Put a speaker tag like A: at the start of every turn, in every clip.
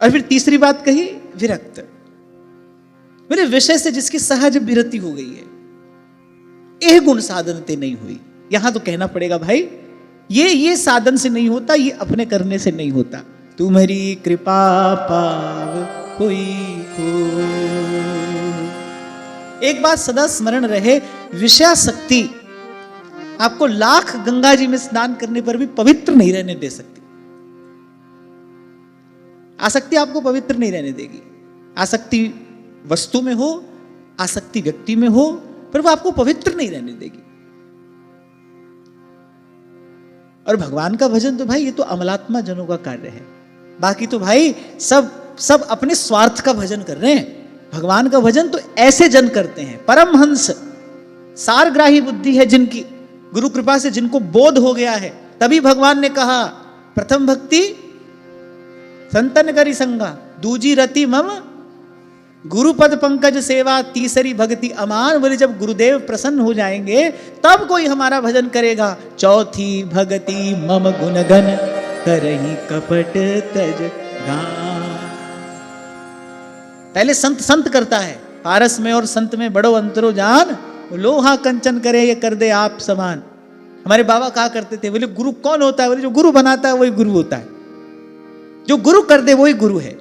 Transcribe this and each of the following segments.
A: और फिर तीसरी बात कही विरक्त, मेरे विषय से जिसकी सहज विरति हो गई है, यह गुण साधनते नहीं हुई। यहां तो कहना पड़ेगा भाई ये साधन से नहीं होता, ये अपने करने से नहीं होता। तुम्हारी कृपा पाव हुई हो। एक बात सदा स्मरण रहे, विषयासक्ति आपको लाख गंगा जी में स्नान करने पर भी पवित्र नहीं रहने दे सकती। आसक्ति आपको पवित्र नहीं रहने देगी। आसक्ति वस्तु में हो, आसक्ति व्यक्ति में हो, पर वो आपको पवित्र नहीं रहने देगी। और भगवान का भजन तो भाई ये तो अमलात्मा जनों का कार्य है। बाकी तो भाई सब अपने स्वार्थ का भजन कर रहे हैं। भगवान का भजन तो ऐसे जन करते हैं, परमहंस सारग्राही बुद्धि है जिनकी, गुरु कृपा से जिनको बोध हो गया है। तभी भगवान ने कहा प्रथम भक्ति संतन करी संगा, दूजी रति मम गुरु पद पंकज सेवा, तीसरी भक्ति अमान। बोले जब गुरुदेव प्रसन्न हो जाएंगे तब कोई हमारा भजन करेगा। चौथी भक्ति मम गुणगन करही कपट तज गान। पहले संत करता है, पारस में और संत में बड़ो अंतरो जान, लोहा कंचन करे ये कर दे आप समान। हमारे बाबा कहा करते थे, बोले गुरु कौन होता है? बोले जो गुरु बनाता है वही गुरु होता है, जो गुरु कर दे वही गुरु है।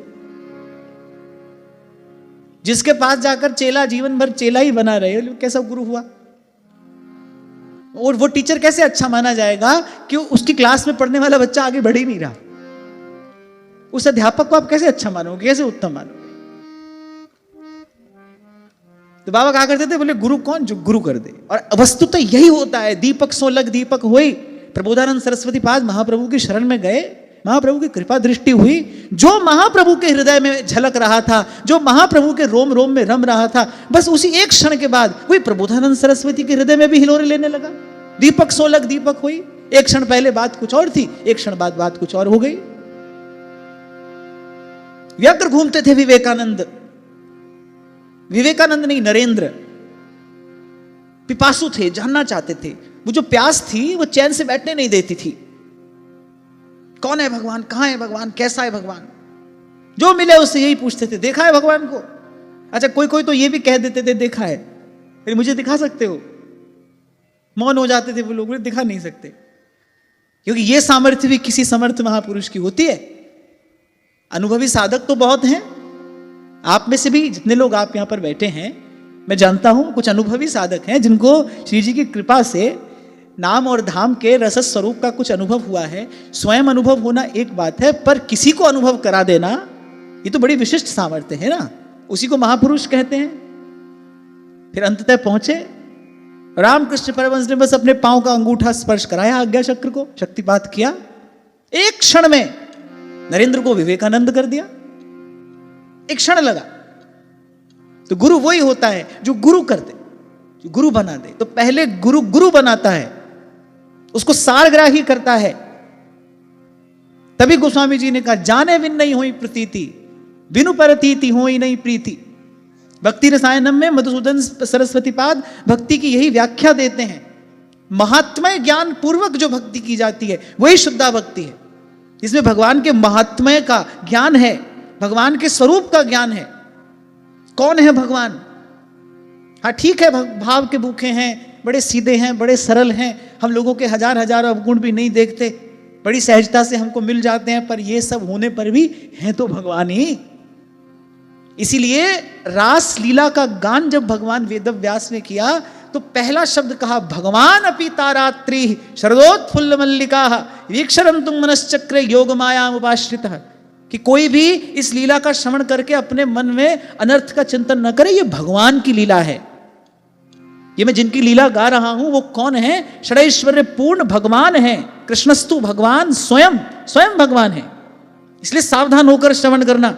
A: जिसके पास जाकर चेला जीवन भर चेला ही बना रहे, कैसा गुरु हुआ? और वो टीचर कैसे अच्छा माना जाएगा कि उसकी क्लास में पढ़ने वाला बच्चा आगे बढ़ ही नहीं रहा? उस अध्यापक को आप कैसे अच्छा मानोगे, कैसे उत्तम मानोगे? तो बाबा कहा करते थे, बोले गुरु कौन? जो गुरु कर दे। और वस्तुतः यही होता है। दीपक सो लग दीपक होई। प्रबोधानंद सरस्वती पाद महाप्रभु की शरण में गए, महाप्रभु की कृपा दृष्टि हुई। जो महाप्रभु के हृदय में झलक रहा था, जो महाप्रभु के रोम रोम में रम रहा था, बस उसी एक क्षण के बाद कोई प्रबोधानंद सरस्वती के हृदय में भी हिलोरे लेने लगा। दीपक सो लग दीपक हुई। एक क्षण पहले बात कुछ और थी, एक क्षण बाद बात कुछ और हो गई। व्यग्र घूमते थे विवेकानंद, विवेकानंद नहीं नरेंद्र। पिपासु थे, जानना चाहते थे। वो जो प्यास थी वो चैन से बैठने नहीं देती थी। कौन है भगवान, कहां है भगवान, कैसा है भगवान? जो मिले उससे यही पूछते थे, देखा है भगवान को? अच्छा कोई तो ये भी कह देते थे देखा है, फिर मुझे दिखा सकते हो? मौन हो जाते थे वो लोग, दिखा नहीं सकते। क्योंकि ये सामर्थ्य भी किसी समर्थ महापुरुष की होती है। अनुभवी साधक तो बहुत हैं, आप में से भी जितने लोग आप यहां पर बैठे हैं, मैं जानता हूं कुछ अनुभवी साधक हैं जिनको श्री जी की कृपा से नाम और धाम के रस स्वरूप का कुछ अनुभव हुआ है। स्वयं अनुभव होना एक बात है, पर किसी को अनुभव करा देना ये तो बड़ी विशिष्ट सामर्थ्य है ना। उसी को महापुरुष कहते हैं। फिर अंततः पहुंचे रामकृष्ण परमहंस ने, बस अपने पांव का अंगूठा स्पर्श कराया आज्ञा चक्र को, शक्तिपात किया, एक क्षण में नरेंद्र को विवेकानंद कर दिया। एक क्षण लगा। तो गुरु वही होता है जो गुरु कर दे, जो गुरु बना दे। तो पहले गुरु बनाता है, उसको सारग्राही करता है। तभी गोस्वामी जी ने कहा जाने बिन नहीं हुई प्रतीति, बिनु परतीति होई नहीं प्रीति। भक्ति रसायनम में मधुसूदन सरस्वती पाद भक्ति की यही व्याख्या देते हैं। महात्मय ज्ञान पूर्वक जो भक्ति की जाती है वही शुद्धा भक्ति है, जिसमें भगवान के महात्मय का ज्ञान है, भगवान के स्वरूप का ज्ञान है। कौन है भगवान? हाँ ठीक है, भाव के भूखे हैं, बड़े सीधे हैं, बड़े सरल हैं, हम लोगों के हजार हजार अवगुण भी नहीं देखते, बड़ी सहजता से हमको मिल जाते हैं, पर ये सब होने पर भी हैं तो भगवान ही। इसीलिए रास लीला का गान जब भगवान वेदव्यास ने किया तो पहला शब्द कहा भगवान अपि तारात्रि शरदोत्फुल्ल मल्लिका वीक्षरंतु मनश्चक्र योग माया उपाश्रित। कि कोई भी इस लीला का श्रवण करके अपने मन में अनर्थ का चिंतन न करे, ये भगवान की लीला है। ये मैं जिनकी लीला गा रहा हूं वो कौन है? षडैश्वर्य पूर्ण भगवान है। कृष्णस्तु भगवान स्वयं भगवान है। इसलिए सावधान होकर श्रवण करना,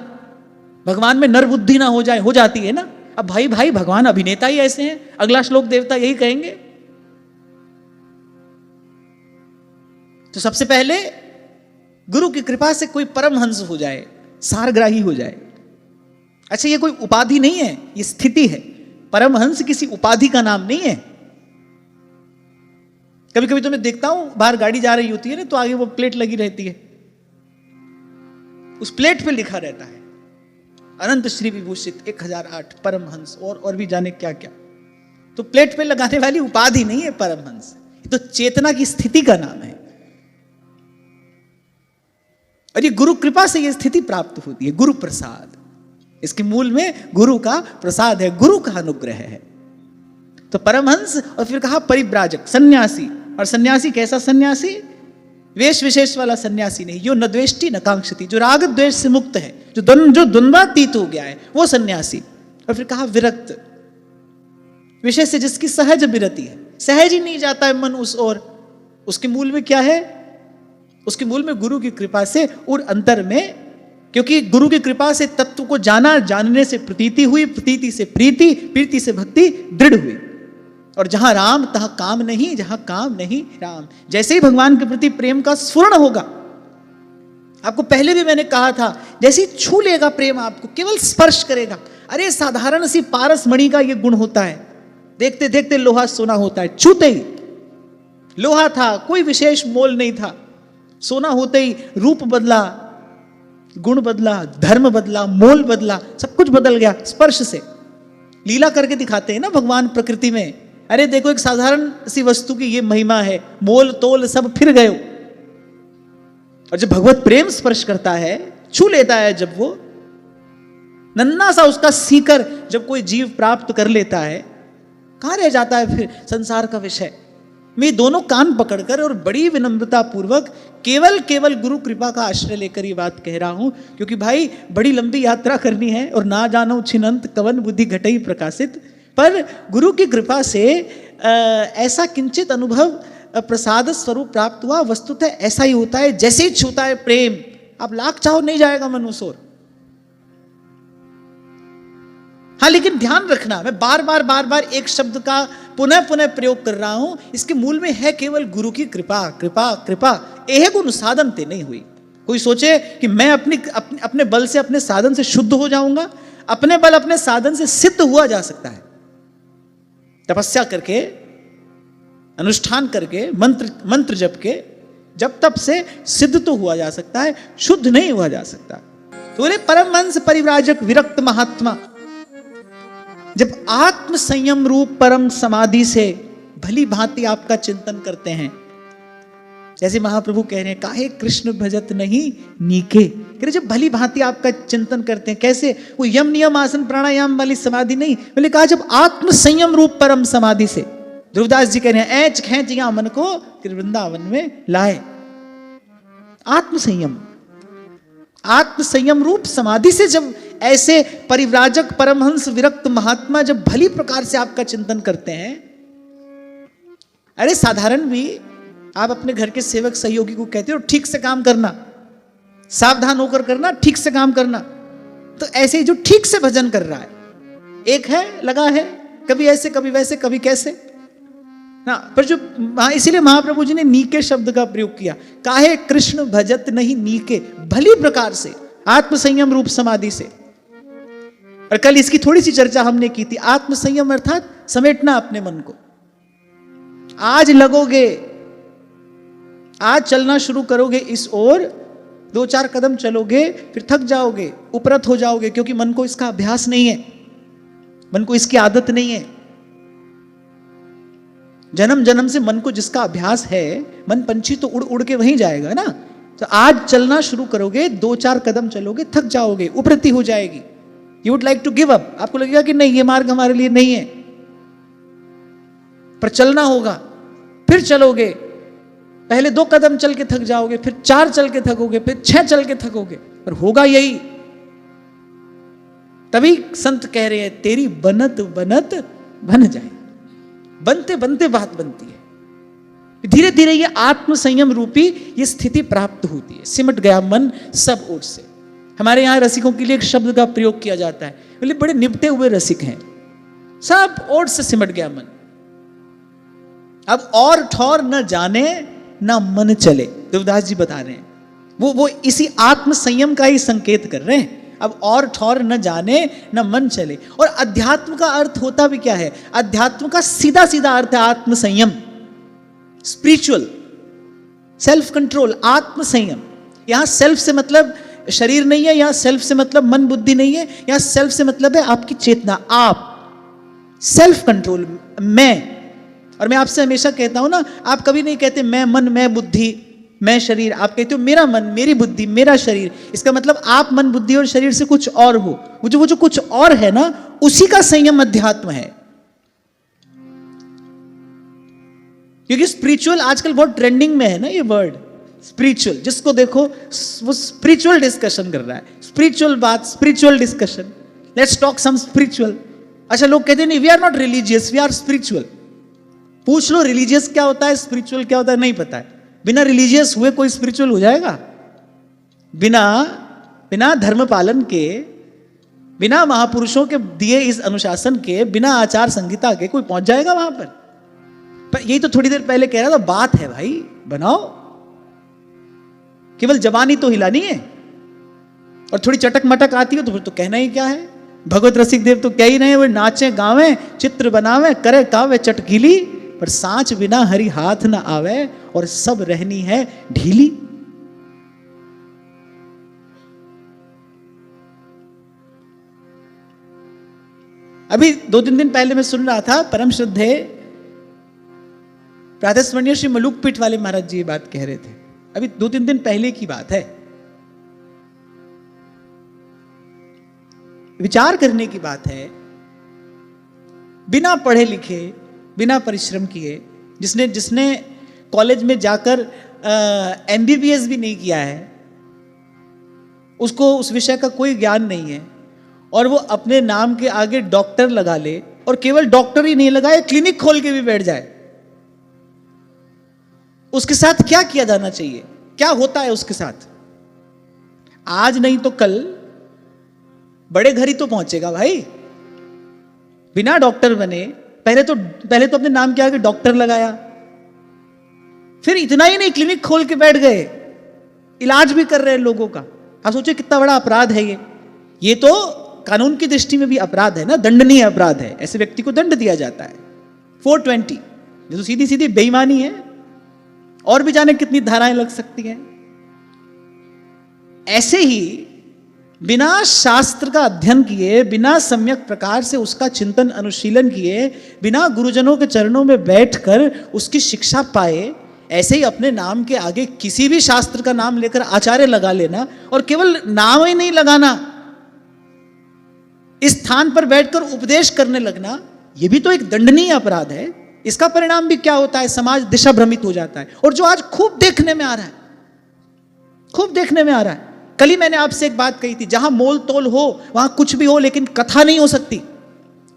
A: भगवान में नर बुद्धि ना हो जाए, हो जाती है ना। अब भाई भगवान अभिनेता ही ऐसे हैं, अगला श्लोक देवता यही कहेंगे। तो सबसे पहले गुरु की कृपा से कोई परमहंस हो जाए, सारग्राही हो जाए। अच्छा ये कोई उपाधि नहीं है, ये स्थिति है। परमहंस किसी उपाधि का नाम नहीं है। कभी कभी तो मैं देखता हूं बाहर गाड़ी जा रही होती है ना, तो आगे वो प्लेट लगी रहती है, उस प्लेट पे लिखा रहता है अनंत श्री विभूषित 1008 परमहंस और भी जाने क्या क्या। तो प्लेट पे लगाने वाली उपाधि नहीं है परमहंस, ये तो चेतना की स्थिति का नाम है। और ये गुरु कृपा से ये स्थिति प्राप्त होती है, गुरु प्रसाद। इसके मूल में गुरु का प्रसाद है, गुरु का अनुग्रह है। तो परमहंस और फिर कहा परिव्राजक, सन्यासी। और सन्यासी कैसा सन्यासी? वेश विशेष वाला सन्यासी नहीं, यो न द्वेष्टि न कांक्षति, जो राग द्वेष से मुक्त है, जो द्वंद्वातीत हो गया है, वो सन्यासी। और फिर कहा विरक्त, विषय से जिसकी सहज विरति है, सहज ही नहीं जाता है मन उस ओर। उसके मूल में क्या है? उसके मूल में गुरु की कृपा से और अंतर में, क्योंकि गुरु की कृपा से तत्व को जाना, जानने से प्रतीति हुई, प्रतीति से प्रीति, प्रीति से भक्ति दृढ़ हुई। और जहां राम तहां काम नहीं, जहां काम नहीं राम। जैसे ही भगवान के प्रति प्रेम का स्फुरण होगा, आपको पहले भी मैंने कहा था, जैसे ही छू लेगा प्रेम आपको, केवल स्पर्श करेगा। अरे साधारण सी पारस मणि का ये गुण होता है, देखते देखते लोहा सोना होता है। छूते ही लोहा था, कोई विशेष मोल नहीं था, सोना होते ही रूप बदला, गुण बदला, धर्म बदला, मोल बदला, सब कुछ बदल गया स्पर्श से। लीला करके दिखाते हैं ना भगवान प्रकृति में। अरे देखो, एक साधारण सी वस्तु की ये महिमा है, मोल तोल सब फिर गए। और जब भगवत प्रेम स्पर्श करता है, छू लेता है, जब वो नन्ना सा उसका सीकर जब कोई जीव प्राप्त कर लेता है, कहां रह जाता है फिर संसार का विषय। मैं दोनों कान पकड़कर और बड़ी विनम्रता पूर्वक केवल गुरु कृपा का आश्रय लेकर ये बात कह रहा हूं, क्योंकि भाई बड़ी लंबी यात्रा करनी है और ना जानो छिनंत कवन बुद्धि घटई प्रकाशित। पर गुरु की कृपा से ऐसा किंचित अनुभव प्रसाद स्वरूप प्राप्त हुआ। वस्तुतः ऐसा ही होता है, जैसे ही छूता है प्रेम, आप लाख चाहो नहीं जाएगा मन उस ओर। हाँ, लेकिन ध्यान रखना, मैं बार बार एक शब्द का पुनः प्रयोग कर रहा हूं, इसके मूल में है केवल गुरु की कृपा। कृपा कृपा एह गुण साधन ते नहीं हुई। कोई सोचे कि मैं अपने बल से, अपने साधन से शुद्ध हो जाऊंगा। अपने बल, अपने साधन से सिद्ध हुआ जा सकता है। तपस्या करके, अनुष्ठान करके, मंत्र जप के, जब तप से सिद्ध तो हुआ जा सकता है, शुद्ध नहीं हुआ जा सकता। तो बोले परमहंस परिव्राजक विरक्त महात्मा, जब आत्म संयम रूप परम समाधि से भली भांति आपका चिंतन करते हैं, जैसे महाप्रभु कह रहे हैं, काहे कृष्ण भजत नहीं नीके। कह रहे जब भली भांति आपका चिंतन करते हैं, कैसे? वो यम नियम आसन प्राणायाम वाली समाधि नहीं, बोले कहा जब आत्म संयम रूप परम समाधि से। ध्रुवदास जी कह रहे हैं, ऐच खेच या मन को वृंदावन में लाए। आत्म संयम रूप समाधि से जब ऐसे परिव्राजक परमहंस विरक्त महात्मा जब भली प्रकार से आपका चिंतन करते हैं, अरे साधारण भी आप अपने घर के सेवक सहयोगी को कहते हो ठीक से काम करना, सावधान होकर करना, ठीक से काम करना। तो ऐसे ही जो ठीक से भजन कर रहा है, एक है लगा है, कभी ऐसे कभी वैसे कभी कैसे ना, पर जो इसीलिए महाप्रभु जी ने नीके शब्द का प्रयोग किया। काहे कृष्ण भजत नहीं नीके, भली प्रकार से आत्म संयम रूप समाधि से। और कल इसकी थोड़ी सी चर्चा हमने की थी। आत्म संयम अर्थात समेटना अपने मन को। आज लगोगे, आज चलना शुरू करोगे इस ओर, 2-4 कदम चलोगे, फिर थक जाओगे, उपरत हो जाओगे, क्योंकि मन को इसका अभ्यास नहीं है, मन को इसकी आदत नहीं है। जन्म जन्म से मन को जिसका अभ्यास है, मन पंछी तो उड़ उड़ के वहीं जाएगा ना। तो आज चलना शुरू करोगे, 2-4 कदम चलोगे, थक जाओगे, उपरती हो जाएगी, you would like to give up. आपको लगेगा कि नहीं, ये मार्ग हमारे लिए नहीं है, पर चलना होगा। फिर चलोगे, पहले 2 कदम चल के थक जाओगे, फिर 4 चल के थकोगे, फिर 6 चल के थकोगे, पर होगा यही। तभी संत कह रहे हैं, तेरी बनत बनत बन जाए। बनते बनते बात बनती है। धीरे धीरे ये आत्म संयम रूपी ये स्थिति प्राप्त होती है। सिमट गया मन सब ओर से। हमारे यहां रसिकों के लिए एक शब्द का प्रयोग किया जाता है, बोले बड़े निपटे हुए रसिक हैं, सब ओर से सिमट गया मन। अब और ठौर न जाने न मन चले, देवदास जी बता रहे हैं। वो इसी आत्म संयम का ही संकेत कर रहे हैं। अब और ठौर न जाने न मन चले। और अध्यात्म का अर्थ होता भी क्या है? अध्यात्म का सीधा सीधा अर्थ है आत्म संयम, स्पिरिचुअल सेल्फ कंट्रोल, आत्म संयम। यहां सेल्फ से मतलब शरीर नहीं है, यहां सेल्फ से मतलब मन बुद्धि नहीं है, यहां सेल्फ से मतलब है आपकी चेतना, आप, सेल्फ कंट्रोल, मैं। और मैं आपसे हमेशा कहता हूं ना, आप कभी नहीं कहते मैं मन, मैं बुद्धि, मैं शरीर, आप कहते हो मेरा मन, मेरी बुद्धि, मेरा शरीर। इसका मतलब आप मन, बुद्धि और शरीर से कुछ और हो। वो जो कुछ और है ना, उसी का संयम अध्यात्म है। क्योंकि स्पिरिचुअल आजकल बहुत ट्रेंडिंग में है ना ये वर्ड, स्पिरिचुअल। जिसको देखो वो स्पिरिचुअल डिस्कशन कर रहा है, स्पिरिचुअल बात, spiritual discussion, let's talk some spiritual. अच्छा, लोग कहते हैं नहीं, we are not religious, we are spiritual. पूछ लो रिलीजियस क्या होता है, स्पिरिचुअल क्या होता है, नहीं पता है। बिना रिलीजियस हुए कोई स्पिरिचुअल हो जाएगा? बिना धर्म पालन के, बिना महापुरुषों के दिए इस अनुशासन के, बिना आचार संहिता के कोई पहुंच जाएगा वहां पर? यही तो थोड़ी देर पहले कह रहा था, बात है भाई, बनाओ। केवल जवानी तो हिलानी है और थोड़ी चटक मटक आती है तो फिर तो कहना ही क्या है। भगवत रसिक देव तो कह ही नहीं, वो नाचे गावे, चित्र बनावे, करे कावे चटकीली, पर सांच बिना हरि हाथ न आवे, और सब रहनी है ढीली। अभी 2-3 दिन पहले मैं सुन रहा था, परम श्रद्धे प्रातस्मरणीय श्री मलुकपीठ वाले महाराज जी ये बात कह रहे थे। अभी 2-3 दिन पहले की बात है। विचार करने की बात है। बिना पढ़े लिखे, बिना परिश्रम किए, जिसने कॉलेज में जाकर एमबीबीएस भी नहीं किया है, उसको उस विषय का कोई ज्ञान नहीं है, और वो अपने नाम के आगे डॉक्टर लगा ले, और केवल डॉक्टर ही नहीं लगाए, क्लिनिक खोल के भी बैठ जाए, उसके साथ क्या किया जाना चाहिए? क्या होता है उसके साथ? आज नहीं तो कल बड़े घर ही तो पहुंचेगा भाई। बिना डॉक्टर बने, पहले तो अपने नाम के आगे डॉक्टर लगाया, फिर इतना ही नहीं, क्लिनिक खोल के बैठ गए, इलाज भी कर रहे हैं लोगों का। आप सोचिए कितना बड़ा अपराध है ये तो कानून की दृष्टि में भी अपराध है ना, दंडनीय अपराध है। ऐसे व्यक्ति को दंड दिया जाता है 420, जो तो सीधी सीधी बेईमानी है। और भी जाने कितनी धाराएं लग सकती हैं। ऐसे ही बिना शास्त्र का अध्ययन किए, बिना सम्यक प्रकार से उसका चिंतन अनुशीलन किए, बिना गुरुजनों के चरणों में बैठकर उसकी शिक्षा पाए, ऐसे ही अपने नाम के आगे किसी भी शास्त्र का नाम लेकर आचार्य लगा लेना, और केवल नाम ही नहीं लगाना, इस स्थान पर बैठकर उपदेश करने लगना, यह भी तो एक दंडनीय अपराध है। इसका परिणाम भी क्या होता है? समाज दिशा भ्रमित हो जाता है। और जो आज खूब देखने में आ रहा है, खूब देखने में आ रहा है। कल ही मैंने आपसे एक बात कही थी, जहां मोल तोल हो वहां कुछ भी हो, लेकिन कथा नहीं हो सकती।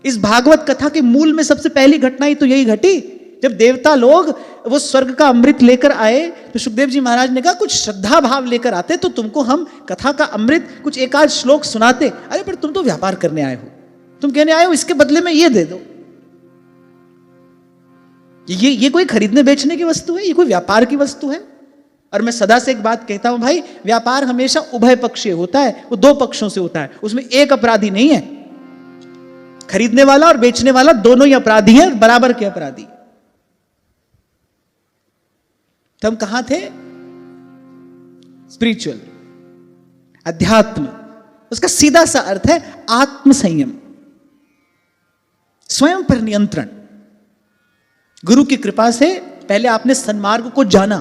A: इस भागवत कथा के मूल में सबसे पहली घटना ही तो यही घटी, जब देवता लोग वो स्वर्ग का अमृत लेकर आए, तो सुखदेव जी महाराज ने कहा कुछ श्रद्धा भाव लेकर आते तो तुमको हम कथा का अमृत कुछ एक आध श्लोक सुनाते। अरे पर तुम तो व्यापार करने आए हो, तुम कहने आए हो इसके बदले में ये दे दो। ये कोई खरीदने बेचने की वस्तु है? ये कोई व्यापार की वस्तु है? और मैं सदा से एक बात कहता हूं भाई, व्यापार हमेशा उभय पक्षीय होता है, वो दो पक्षों से होता है, उसमें एक अपराधी नहीं है। खरीदने वाला और बेचने वाला दोनों ही अपराधी हैं, बराबर के अपराधी। तो हम कहां थे? स्पिरिचुअल, अध्यात्म। उसका सीधा सा अर्थ है आत्म संयम, स्वयं पर नियंत्रण। गुरु की कृपा से पहले आपने सन्मार्ग को जाना।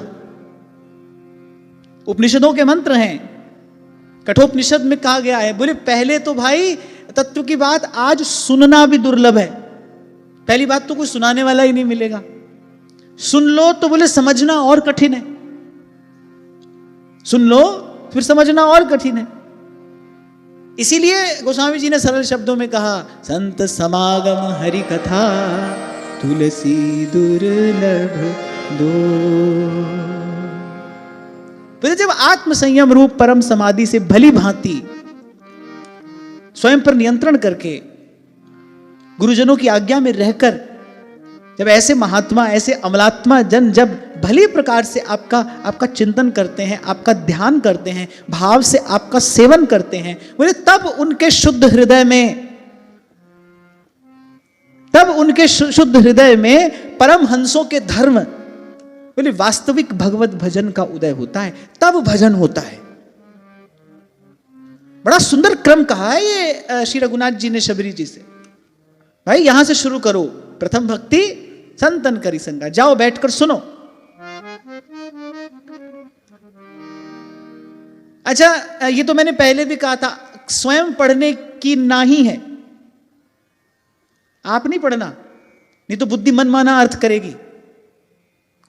A: उपनिषदों के मंत्र हैं, कठोपनिषद में कहा गया है, बोले पहले तो भाई तत्व की बात आज सुनना भी दुर्लभ है। पहली बात तो कोई सुनाने वाला ही नहीं मिलेगा। सुन लो तो बोले समझना और कठिन है, सुन लो फिर समझना और कठिन है। इसीलिए गोस्वामी जी ने सरल शब्दों में कहा, संत समागम हरि कथा तुलसी दुर्लभ दो। फिर जब आत्म संयम रूप परम समाधि से भली भांति स्वयं पर नियंत्रण करके गुरुजनों की आज्ञा में रहकर, जब ऐसे महात्मा, ऐसे अमलात्मा जन जब भली प्रकार से आपका चिंतन करते हैं, आपका ध्यान करते हैं, भाव से आपका सेवन करते हैं, बोले तब उनके शुद्ध हृदय में परम हंसों के धर्म, बोले वास्तविक भगवत भजन का उदय होता है। तब भजन होता है। बड़ा सुंदर क्रम कहा है ये श्री रघुनाथ जी ने शबरी जी से, भाई यहां से शुरू करो, प्रथम भक्ति संतन करी संगा, जाओ बैठकर सुनो। अच्छा, ये तो मैंने पहले भी कहा था, स्वयं पढ़ने की नाही है, आप नहीं पढ़ना, नहीं तो बुद्धि मनमाना अर्थ करेगी,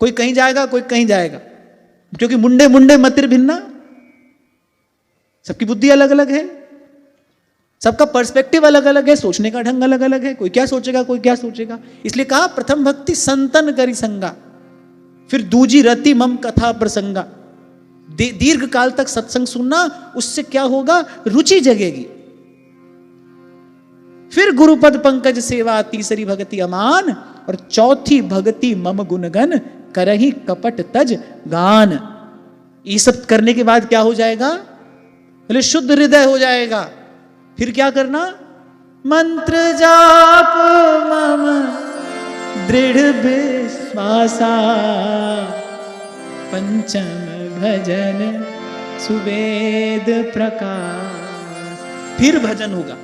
A: कोई कहीं जाएगा कोई कहीं जाएगा, क्योंकि मुंडे मुंडे मतिर भिन्ना, सबकी बुद्धि अलग अलग है, सबका पर्सपेक्टिव अलग अलग है, सोचने का ढंग अलग अलग है, कोई क्या सोचेगा कोई क्या सोचेगा, इसलिए कहा प्रथम भक्ति संतन करी संगा, फिर दूजी रति मम कथा प्रसंगा, दीर्घ काल तक सत्संग सुनना, उससे क्या होगा, रुचि जगेगी। फिर गुरुपद पंकज सेवा, तीसरी भक्ति अमान, और चौथी भक्ति मम गुणगन करही कपट तज गान। ये सब करने के बाद क्या हो जाएगा, बोले शुद्ध हृदय हो जाएगा। फिर क्या करना, मंत्र जाप मम दृढ़ विश्वासा, पंचम भजन सुवेद प्रकाश। फिर भजन होगा,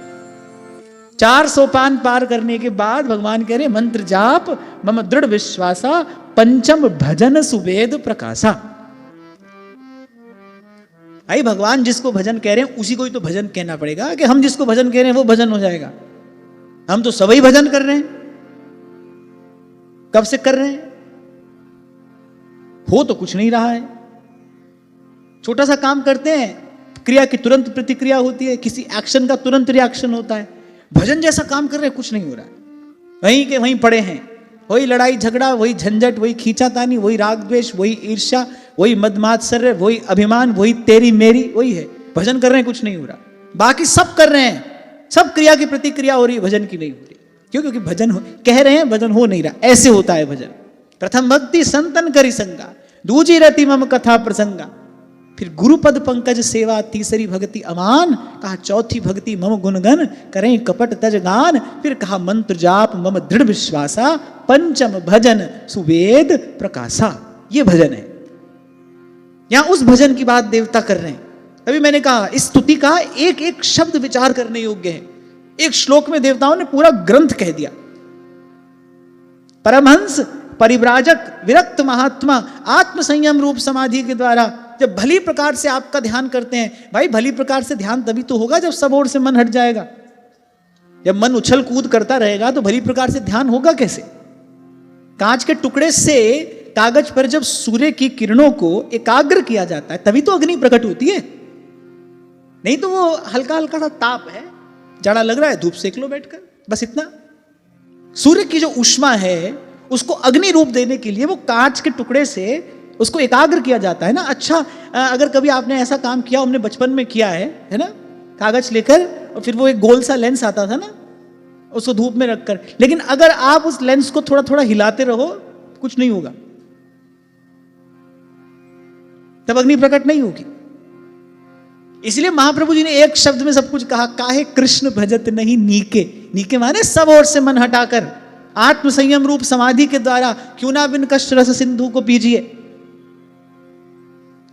A: 4 सोपान पार करने के बाद भगवान कह रहे मंत्र जाप मम दृढ़ विश्वासा, पंचम भजन सुवेद प्रकाशा। भाई भगवान जिसको भजन कह रहे हैं उसी को ही तो भजन कहना पड़ेगा, कि हम जिसको भजन कह रहे हैं वो भजन हो जाएगा। हम तो सभी भजन कर रहे हैं, कब से कर रहे हैं, हो तो कुछ नहीं रहा है। छोटा सा काम करते हैं, क्रिया की तुरंत प्रतिक्रिया होती है, किसी एक्शन का तुरंत रिएक्शन होता है। भजन जैसा काम कर रहे हैं, कुछ नहीं हो रहा है, वहीं के वहीं पड़े हैं, वही लड़ाई झगड़ा, वही झंझट, वही खींचातानी, वही राग द्वेष, वही ईर्ष्या, वही मदमात्सर्य, वही अभिमान, वही तेरी मेरी, वही है। भजन कर रहे हैं, कुछ नहीं हो रहा। बाकी सब कर रहे हैं, सब क्रिया की प्रतिक्रिया हो रही है, भजन की नहीं हो रही। क्यों? क्योंकि भजन कह रहे हैं, भजन हो नहीं रहा। ऐसे होता है भजन। प्रथम भक्ति संतन करी संगा, दूजी रति मम कथा प्रसंगा, फिर गुरुपद पंकज सेवा, तीसरी भक्ति अमान, कहा चौथी भक्ति मम गुणगन करें कपट तज गान, फिर कहा मंत्र जाप मम दृढ़ विश्वासा, पंचम भजन सुवेद प्रकाशा। ये भजन है। यहां उस भजन की बात देवता कर रहे हैं। तभी मैंने कहा इस स्तुति का एक एक शब्द विचार करने योग्य है। एक श्लोक में देवताओं ने पूरा ग्रंथ कह दिया। परमहंस परिव्राजक विरक्त महात्मा आत्म संयम रूप समाधि के द्वारा जब भली प्रकार से आपका ध्यान करते हैं, भाई भली प्रकार से ध्यान तभी तो होगा जब सब ओर से मन हट जाएगा। जब मन उछल कूद करता रहेगा तो भली प्रकार से ध्यान होगा कैसे? कांच के टुकड़े से कागज पर जब सूर्य की किरणों को एकाग्र किया जाता है तभी तो अग्नि प्रकट होती है, नहीं तो वो हल्का हल्का सा ताप है, जाड़ा लग रहा है, धूप सेक लो बैठकर, बस इतना। सूर्य की जो ऊष्मा है उसको अग्नि रूप देने के लिए वो कांच के टुकड़े से उसको एकाग्र किया जाता है ना। अच्छा, अगर कभी आपने ऐसा काम किया, हमने बचपन में किया है ना, कागज लेकर और फिर वो एक गोल सा लेंस आता था ना, उसको धूप में रखकर, लेकिन अगर आप उस लेंस को थोड़ा थोड़ा हिलाते रहो कुछ नहीं होगा, तब अग्नि प्रकट नहीं होगी। इसलिए महाप्रभु जी ने एक शब्द में सब कुछ कहा, काहे कृष्ण भजत नहीं नीके। नीके माने सब ओर से मन हटाकर आत्म संयम रूप समाधि के द्वारा क्यों ना बिन कष्ट रस सिंधु को पीजिए।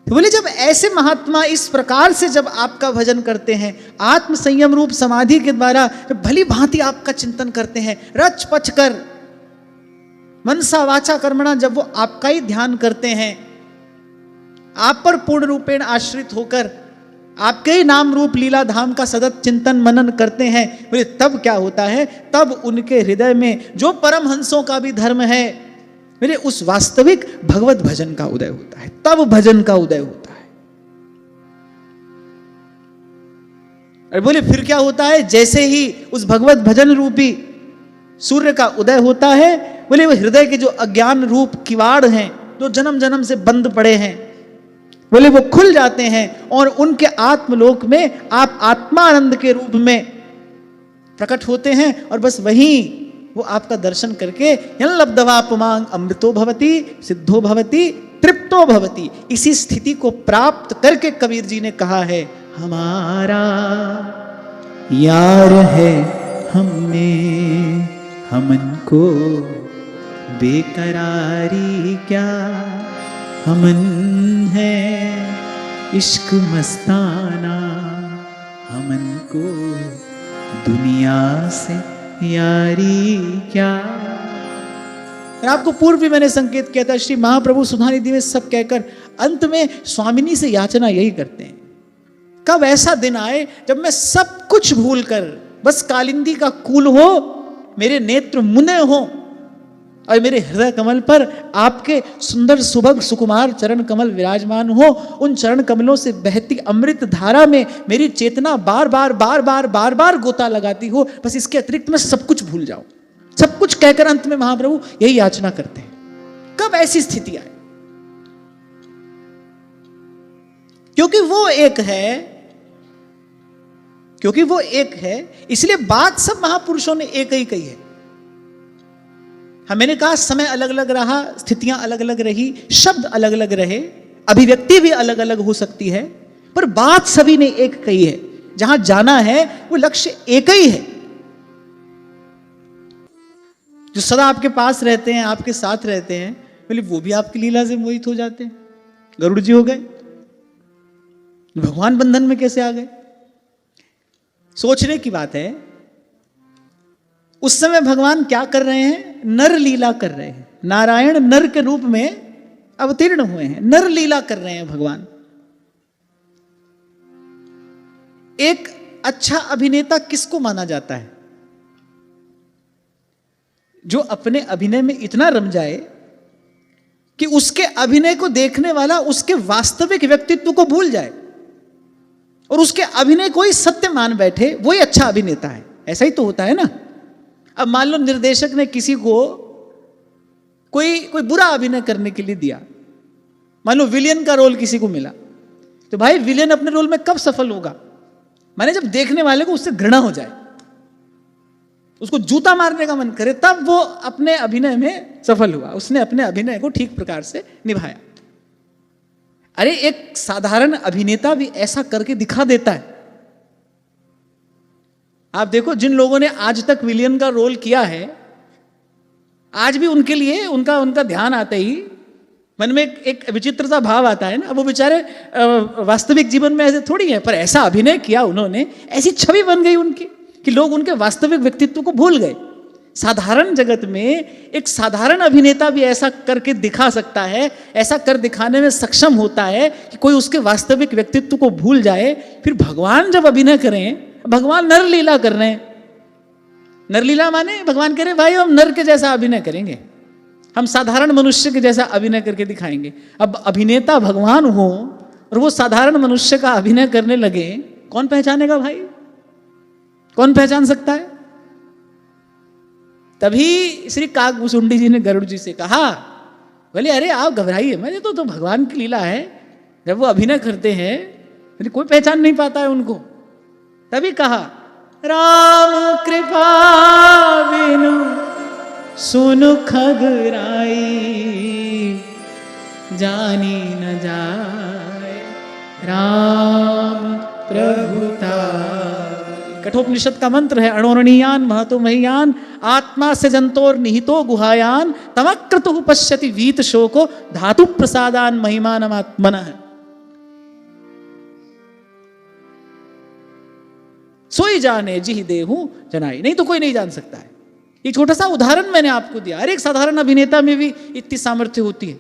A: तो बोले जब ऐसे महात्मा इस प्रकार से जब आपका भजन करते हैं, आत्म संयम रूप समाधि के द्वारा जब भली भांति आपका चिंतन करते हैं, रच पच कर मनसा वाचा कर्मणा, जब वो आपका ही ध्यान करते हैं, आप पर पूर्ण रूपेण आश्रित होकर आपके ही नाम रूप लीला धाम का सतत चिंतन मनन करते हैं, बोले तब क्या होता है, तब उनके हृदय में जो परमहंसों का भी धर्म है, मेरे उस वास्तविक भगवत भजन का उदय होता है, तब भजन का उदय होता है। और बोले फिर क्या होता है, जैसे ही उस भगवत भजन रूपी सूर्य का उदय होता है, बोले वो हृदय के जो अज्ञान रूप किवाड़ हैं, जो जन्म जन्म से बंद पड़े हैं, बोले वो खुल जाते हैं और उनके आत्मलोक में आप आत्मानंद के रूप में प्रकट होते हैं। और बस वहीं वो आपका दर्शन करके यन लब्धवापमांग अमृतो भवति सिद्धो भवति तृप्तो भवति, इसी स्थिति को प्राप्त करके कबीर जी ने कहा है, हमारा यार है हमने हमन को बेकरारी क्या, हमन है इश्क मस्ताना को दुनिया से यारी क्या। आपको पूर्व भी मैंने संकेत किया था, श्री महाप्रभु सुधानिधि में सब कहकर अंत में स्वामिनी से याचना यही करते हैं, कब ऐसा दिन आए जब मैं सब कुछ भूल कर बस कालिंदी का कूल हो, मेरे नेत्र मुने हो और मेरे हृदय कमल पर आपके सुंदर सुभग सुकुमार चरण कमल विराजमान हो। उन चरण कमलों से बहती अमृत धारा में मेरी चेतना बार बार बार बार बार बार गोता लगाती हो। बस इसके अतिरिक्त मैं सब कुछ भूल जाऊं, सब कुछ कहकर अंत में महाप्रभु यही याचना करते हैं। कब ऐसी स्थिति आए? क्योंकि वो एक है, इसलिए बात सब महापुरुषों ने एक ही कही है। मैंने कहा समय अलग अलग रहा, स्थितियां अलग अलग रही, शब्द अलग अलग रहे, अभिव्यक्ति भी अलग अलग हो सकती है, पर बात सभी ने एक कही है। जहां जाना है वो लक्ष्य एक ही है। जो सदा आपके पास रहते हैं, आपके साथ रहते हैं, बोले वो भी आपकी लीला से मोहित हो जाते हैं। गरुड़ जी हो गए, भगवान बंधन में कैसे आ गए? सोचने की बात है। उस समय भगवान क्या कर रहे हैं? नर लीला कर रहे हैं। नारायण नर के रूप में अवतीर्ण हुए हैं, नर लीला कर रहे हैं भगवान। एक अच्छा अभिनेता किसको माना जाता है? जो अपने अभिनय में इतना रम जाए कि उसके अभिनय को देखने वाला उसके वास्तविक व्यक्तित्व को भूल जाए और उसके अभिनय को ही सत्य मान बैठे, वही अच्छा अभिनेता है। ऐसा ही तो होता है ना। अब मान लो निर्देशक ने किसी को कोई बुरा अभिनय करने के लिए दिया, मान लो विलेन का रोल किसी को मिला, तो भाई विलेन अपने रोल में कब सफल होगा? माने जब देखने वाले को उससे घृणा हो जाए, उसको जूता मारने का मन करे, तब वो अपने अभिनय में सफल हुआ, उसने अपने अभिनय को ठीक प्रकार से निभाया। अरे एक साधारण अभिनेता भी ऐसा करके दिखा देता है। आप देखो जिन लोगों ने आज तक विलियन का रोल किया है, आज भी उनके लिए उनका ध्यान आते ही मन में एक विचित्र सा भाव आता है ना। वो बेचारे वास्तविक जीवन में ऐसे थोड़ी है, पर ऐसा अभिनय किया उन्होंने, ऐसी छवि बन गई उनकी कि लोग उनके वास्तविक व्यक्तित्व को भूल गए। साधारण जगत में एक साधारण अभिनेता भी ऐसा करके दिखा सकता है, ऐसा कर दिखाने में सक्षम होता है कि कोई उसके वास्तविक व्यक्तित्व को भूल जाए। फिर भगवान जब अभिनय करें, भगवान नर लीला कर रहे हैं। नर लीला माने भगवान कह रहे भाई हम नर के जैसा अभिनय करेंगे, हम साधारण मनुष्य के जैसा अभिनय करके दिखाएंगे। अब अभिनेता भगवान हो और वो साधारण मनुष्य का अभिनय करने लगे, कौन पहचानेगा भाई? कौन पहचान सकता है? तभी श्री काकभूषुंडी जी ने गरुड़ जी से कहा, बोले अरे आप घबराइए, मैंने तो भगवान की लीला है। जब वो अभिनय करते हैं कोई पहचान नहीं पाता है उनको। तभी कहा राम कृपा बिनु सुनु खगराई, जानी न जाए राम प्रभुता। कठोपनिषद का मंत्र है, अणोरणीयान महतो महीयान आत्मा से जंतोर निहितो गुहायान तमक्रतु पश्यति वीत शोको धातु प्रसादान महिमानमात्मनः। सोई जाने जिहि देहु जनाई। नहीं तो कोई नहीं जान सकता है। एक छोटा सा उदाहरण मैंने आपको दिया। अरे एक साधारण अभिनेता में भी इतनी सामर्थ्य होती है।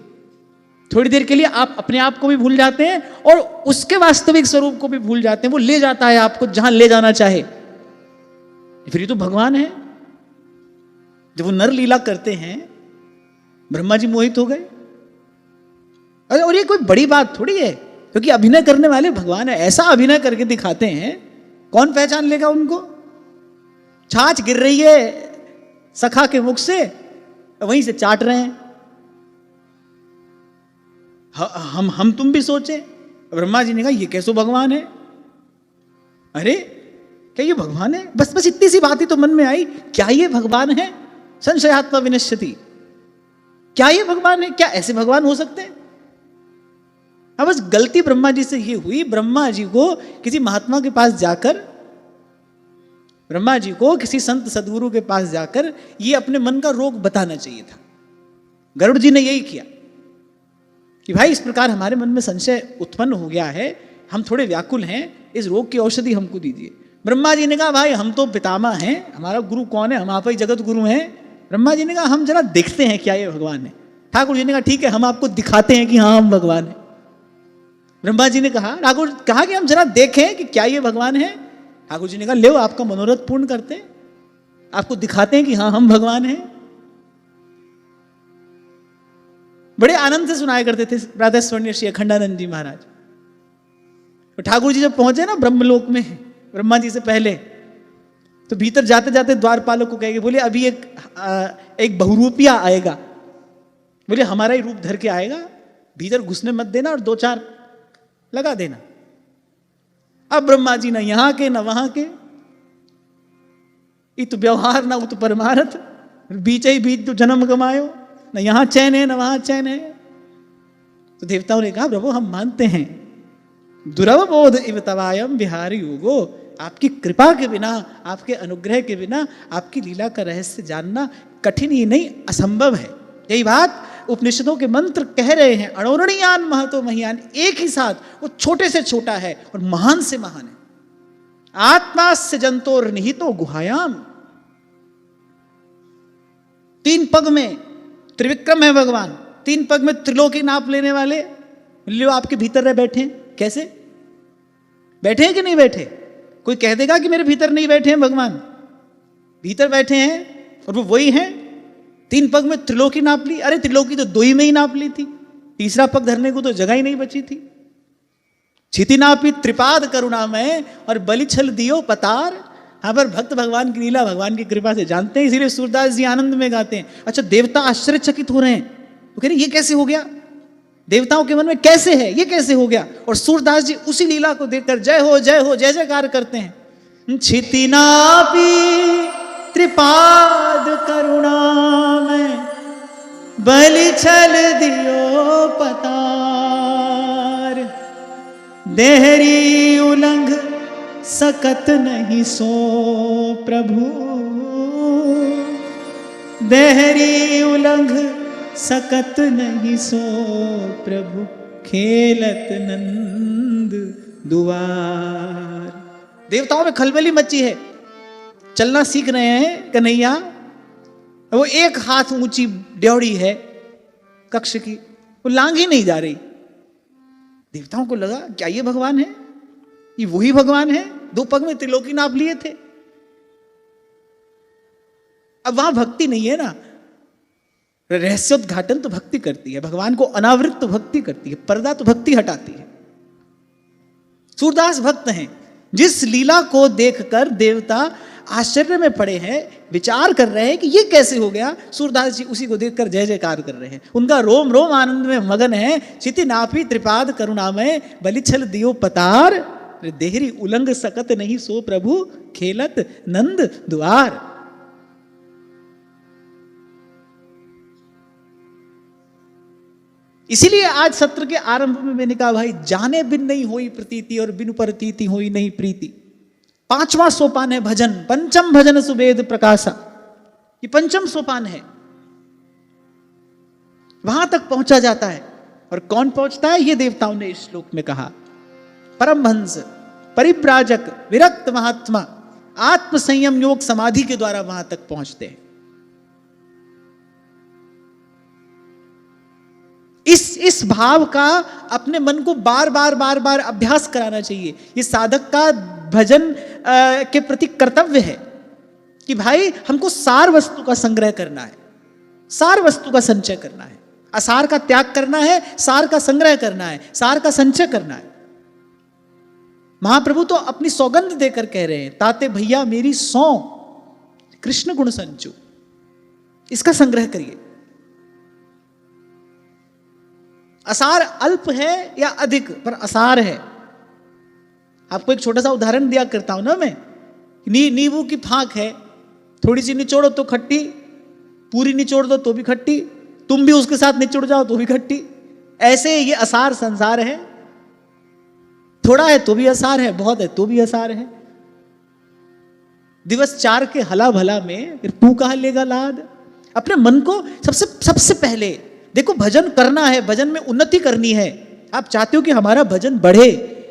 A: थोड़ी देर के लिए आप अपने आप को भी भूल जाते हैं और उसके वास्तविक स्वरूप को भी भूल जाते हैं। वो ले जाता है आपको जहां ले जाना चाहे। फिर ये तो भगवान है। जब वो नर लीला करते हैं, ब्रह्मा जी मोहित हो गए। अरे और ये कोई बड़ी बात थोड़ी है, क्योंकि अभिनय करने वाले भगवान है। ऐसा अभिनय करके दिखाते हैं, कौन पहचान लेगा उनको? छाछ गिर रही है सखा के मुख से, वहीं से चाट रहे हैं। हम तुम भी सोचे। ब्रह्मा जी ने कहा ये कैसो भगवान है? अरे क्या ये भगवान है? बस इतनी सी बात ही तो मन में आई, क्या ये भगवान है? संशयात्मा विनश्यति। क्या ये भगवान है? क्या ऐसे भगवान हो सकते हैं? अब बस गलती ब्रह्मा जी से ये हुई, ब्रह्मा जी को किसी महात्मा के पास जाकर, ब्रह्मा जी को किसी संत सदगुरु के पास जाकर ये अपने मन का रोग बताना चाहिए था। गरुड़ जी ने यही किया कि भाई इस प्रकार हमारे मन में संशय उत्पन्न हो गया है, हम थोड़े व्याकुल हैं, इस रोग की औषधि हमको दीजिए। ब्रह्मा जी ने कहा भाई हम तो पितामह हैं, हमारा गुरु कौन है, हम आप ही जगत गुरु हैं। ब्रह्मा जी ने कहा हम जरा देखते हैं क्या ये भगवान है। ठाकुर जी ने कहा ठीक है हम आपको दिखाते हैं कि हाँ हम भगवान हैं। ब्रह्मा जी ने कहा ठाकुर कहा कि हम जरा देखें कि क्या ये भगवान है। ठाकुर जी ने कहा ले आपका मनोरथ पूर्ण करते हैं, आपको दिखाते हैं कि हाँ हम भगवान हैं। बड़े आनंद से सुनाया करते थे राधा स्वर्णीय श्री अखंडानंद जी महाराज। तो ठाकुर जी जब पहुंचे ना ब्रह्मलोक में ब्रह्मा जी से पहले, तो भीतर जाते जाते द्वारपालक को कहेंगे, बोले अभी एक बहुरूपिया आएगा, बोले हमारा ही रूप धर के आएगा, भीतर घुसने मत देना और 2-4 लगा देना। अब ब्रह्मा जी ना यहां के ना वहां के, इत व्यवहार ना उत परमारथ, बीच ही बीच तो जन्म गमायो, ना यहां चैन है ना वहां चैन है। तो देवताओं ने कहा प्रभु हम मानते हैं, दुरवबोध इव तवायम बिहारी युगो, आपकी कृपा के बिना, आपके अनुग्रह के बिना आपकी लीला का रहस्य जानना कठिन ही नहीं असंभव है। यही बात उपनिषदों के मंत्र कह रहे हैं, अणोरणीयान महतो महियान, एक ही साथ वो छोटे से छोटा है और महान से महान है। आत्मास्य जंतोर निहितो गुहायाम, 3 पग में त्रिविक्रम है भगवान, 3 पग में त्रिलोकी नाप लेने वाले, लियो आपके भीतर रह बैठे हैं। कैसे बैठे हैं कि नहीं बैठे? कोई कह देगा कि मेरे भीतर नहीं बैठे हैं भगवान, भीतर बैठे हैं और वो वही हैं। 3 पग में त्रिलोकी नाप ली, अरे त्रिलोकी तो 2 ही में ही नाप ली थी, तीसरा पग धरने को तो जगह ही नहीं बची थी। क्षिति नापी त्रिपाद करुणा में और बलि छल दियो पतार। हाँ पर भक्त भगवान की लीला भगवान की कृपा से जानते हैं, इसीलिए सूरदास जी आनंद में गाते हैं। अच्छा देवता आश्चर्यचकित हो रहे हैं, तो कह रहे ये कैसे हो गया, देवताओं के मन में कैसे है, ये कैसे हो गया। और सूरदास जी उसी लीला को देखकर जय हो जय हो जय जयकार करते हैं। क्षिति नापी त्रिपाद करुणा में बलि छल दियो पतार, देहरी उलंघ सकत नहीं सो प्रभु, देहरी उलंघ सकत नहीं सो प्रभु, खेलत नंद दुआर। देवताओं में खलबली मची है, चलना सीख रहे हैं कन्हैया, वो 1 हाथ ऊंची ड्योढ़ी है कक्ष की, वो लांग ही नहीं जा रही। देवताओं को लगा क्या ये भगवान है, ये वही भगवान है 2 पग में त्रिलोकी नाप लिए थे। अब वहां भक्ति नहीं है ना, रहस्योद्घाटन तो भक्ति करती है, भगवान को अनावृत तो भक्ति करती है, पर्दा तो भक्ति हटाती है। सूरदास भक्त हैं, जिस लीला को देखकर देवता आश्चर्य में पड़े हैं, विचार कर रहे हैं कि ये कैसे हो गया, सूरदास जी उसी को देखकर जय जयकार कर रहे हैं। उनका रोम रोम आनंद में मगन है। क्षिति नापी त्रिपाद करुणामय बलि छल दियो पतार, देहरी उलंघ सकत नहीं सो प्रभु, खेलत नंद द्वार। इसीलिए आज सत्र के आरंभ में मैंने कहा भाई जाने बिन नहीं होई प्रतीति और बिन प्रतीति होई नहीं प्रीति। 5वां सोपान है भजन, पंचम भजन सुवेद प्रकाशा, ये 5म सोपान है। वहां तक पहुंचा जाता है और कौन पहुंचता है, ये देवताओं ने इस श्लोक में कहा। परमहंस, परिव्राजक, विरक्त महात्मा आत्म संयम योग समाधि के द्वारा वहां तक पहुंचते हैं। इस भाव का अपने मन को बार बार अभ्यास कराना चाहिए। ये साधक का भजन के प्रति कर्तव्य है कि भाई हमको सार वस्तु का संग्रह करना है, सार वस्तु का संचय करना है, असार का त्याग करना है, सार का संग्रह करना है, सार का संचय करना है। महाप्रभु तो अपनी सौगंध देकर कह रहे हैं, ताते भैया मेरी सौ कृष्ण गुण संचो, इसका संग्रह करिए। असार अल्प है या अधिक, पर असार है। आपको एक छोटा सा उदाहरण दिया करता हूं ना मैं, नींबू की फांक है, थोड़ी सी निचोड़ो तो खट्टी, पूरी निचोड़ दो तो भी खट्टी, तुम भी उसके साथ निचोड़ जाओ तो भी खट्टी। ऐसे ये असार संसार है, थोड़ा है तो भी असार है, बहुत है तो भी असार है। दिवस 4 के हला भला में फिर तू कहां लेगा लाद। अपने मन को सबसे पहले देखो, भजन करना है, भजन में उन्नति करनी है। आप चाहते हो कि हमारा भजन बढ़े,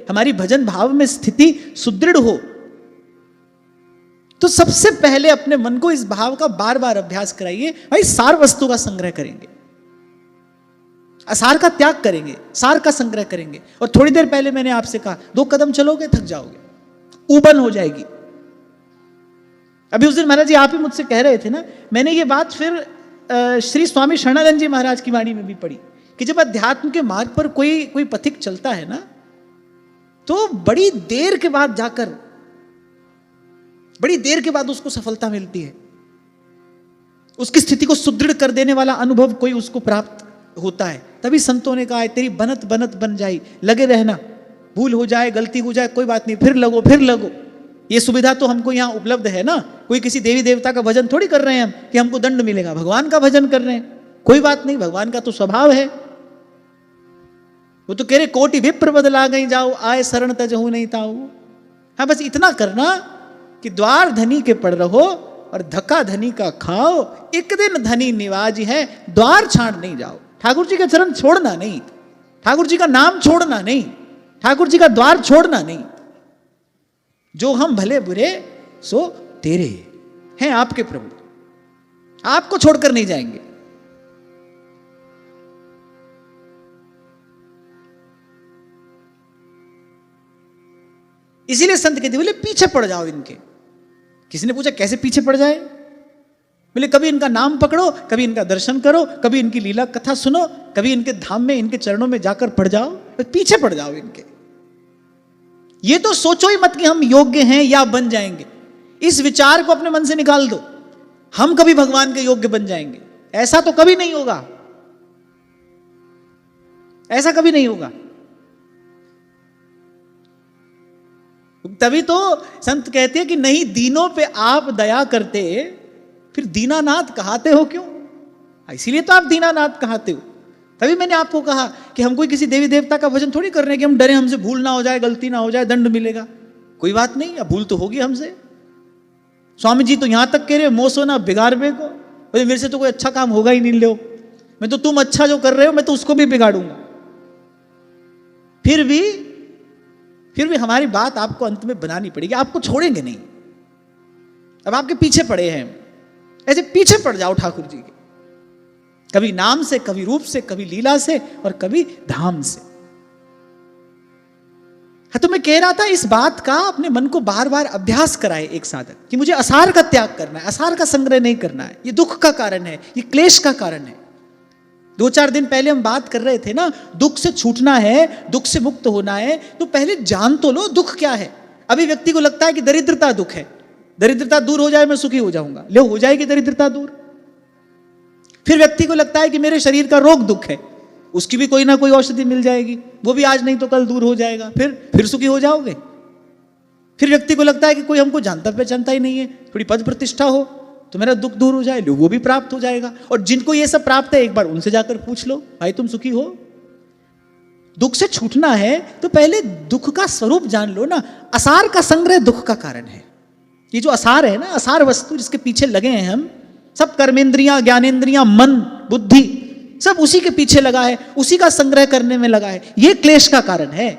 A: हमारी भजन भाव में स्थिति सुदृढ़ हो, तो सबसे पहले अपने मन को इस भाव का बार बार अभ्यास कराइए। भाई सार वस्तु का संग्रह करेंगे, असार का त्याग करेंगे, सार का संग्रह करेंगे। और थोड़ी देर पहले मैंने आपसे कहा 2 कदम चलोगे थक जाओगे, ऊबन हो जाएगी। अभी उस दिन महाराज जी आप ही मुझसे कह रहे थे ना, मैंने ये बात फिर श्री स्वामी शरणानंद जी महाराज की वाणी में भी पढ़ी कि जब अध्यात्म के मार्ग पर कोई पथिक चलता है ना, तो बड़ी देर के बाद जाकर, बड़ी देर के बाद उसको सफलता मिलती है। उसकी स्थिति को सुदृढ़ कर देने वाला अनुभव कोई उसको प्राप्त होता है। तभी संतों ने कहा है तेरी बनत बनत बन जाई, लगे रहना, भूल हो जाए गलती हो जाए कोई बात नहीं, फिर लगो। ये सुविधा तो हमको यहाँ उपलब्ध है ना। कोई किसी देवी देवता का भजन थोड़ी कर रहे हैं हम कि हमको दंड मिलेगा, भगवान का भजन कर रहे हैं, कोई बात नहीं, भगवान का तो स्वभाव है। वो तो कह रहे कोटि विप्र बदला गई जाओ, आए शरण तजहु नहीं ताऊ। हाँ बस इतना करना कि द्वार धनी के पड़ रहो और धक्का धनी का खाओ, एक दिन धनी निवाज है, द्वार छाड़ नहीं जाओ। ठाकुर जी का चरण छोड़ना नहीं, ठाकुर जी का नाम छोड़ना नहीं, ठाकुर जी का द्वार छोड़ना नहीं। जो हम भले बुरे सो तेरे हैं आपके प्रभु, आपको छोड़कर नहीं जाएंगे। इसीलिए संत कहते बोले पीछे पड़ जाओ इनके। किसी ने पूछा कैसे पीछे पड़ जाए? बोले कभी इनका नाम पकड़ो, कभी इनका दर्शन करो, कभी इनकी लीला कथा सुनो, कभी इनके धाम में इनके चरणों में जाकर पड़ जाओ, पीछे पड़ जाओ इनके। ये तो सोचो ही मत कि हम योग्य हैं या बन जाएंगे। इस विचार को अपने मन से निकाल दो, हम कभी भगवान के योग्य बन जाएंगे, ऐसा तो कभी नहीं होगा, ऐसा कभी नहीं होगा। तभी तो संत कहते हैं कि नहीं दीनों पे आप दया करते, फिर दीनानाथ कहाते हो क्यों? इसीलिए तो आप दीनानाथ कहाते हो। तभी मैंने आपको कहा कि हम कोई किसी देवी देवता का भजन थोड़ी कर रहे हैं कि हम डरे हमसे भूल ना हो जाए, गलती ना हो जाए, दंड मिलेगा। कोई बात नहीं, अब भूल तो होगी हमसे। स्वामी जी तो यहां तक कह रहे मोसो ना बिगाड़ बे को, बोले मेरे से तो कोई अच्छा काम होगा ही नहीं, लो मैं तो तुम अच्छा जो कर रहे हो मैं तो उसको भी बिगाड़ूंगा। फिर भी हमारी बात आपको अंत में बनानी पड़ेगी, आपको छोड़ेंगे नहीं। अब आपके पीछे पड़े हैं, ऐसे पीछे पड़ जाओ ठाकुर जी के, कभी नाम से, कभी रूप से, कभी लीला से और कभी धाम से। हाँ तो मैं कह रहा था इस बात का अपने मन को बार बार अभ्यास कराए एक साधक कि मुझे असार का त्याग करना है, असार का संग्रह नहीं करना है। ये दुख का कारण है, ये क्लेश का कारण है। 2-4 दिन पहले हम बात कर रहे थे ना, दुख से छूटना है, दुख से मुक्त होना है, तो पहले जान तो लो दुख क्या है। अभी व्यक्ति को लगता है कि दरिद्रता दुख है, दरिद्रता दूर हो जाए मैं सुखी हो जाऊंगा, ले हो जाएगी दरिद्रता दूर। फिर व्यक्ति को लगता है कि मेरे शरीर का रोग दुख है, उसकी भी कोई ना कोई औषधि मिल जाएगी, वो भी आज नहीं तो कल दूर हो जाएगा, फिर सुखी हो जाओगे। फिर व्यक्ति को लगता है कि कोई हमको जानता पहचानता ही नहीं है, थोड़ी पद प्रतिष्ठा हो तो मेरा दुख दूर हो जाए, लो वो भी प्राप्त हो जाएगा। और जिनको ये सब प्राप्त है एक बार उनसे जाकर पूछ लो, भाई तुम सुखी हो? दुख से छूटना है तो पहले दुख का स्वरूप जान लो ना। असार का संग्रह दुख का कारण है। ये जो असार है ना, असार वस्तु जिसके पीछे लगे हैं हम सब, कर्मेंद्रियां, ज्ञानेंद्रियां, मन, बुद्धि, सब उसी के पीछे लगा है, उसी का संग्रह करने में लगा है। ये क्लेश का कारण है,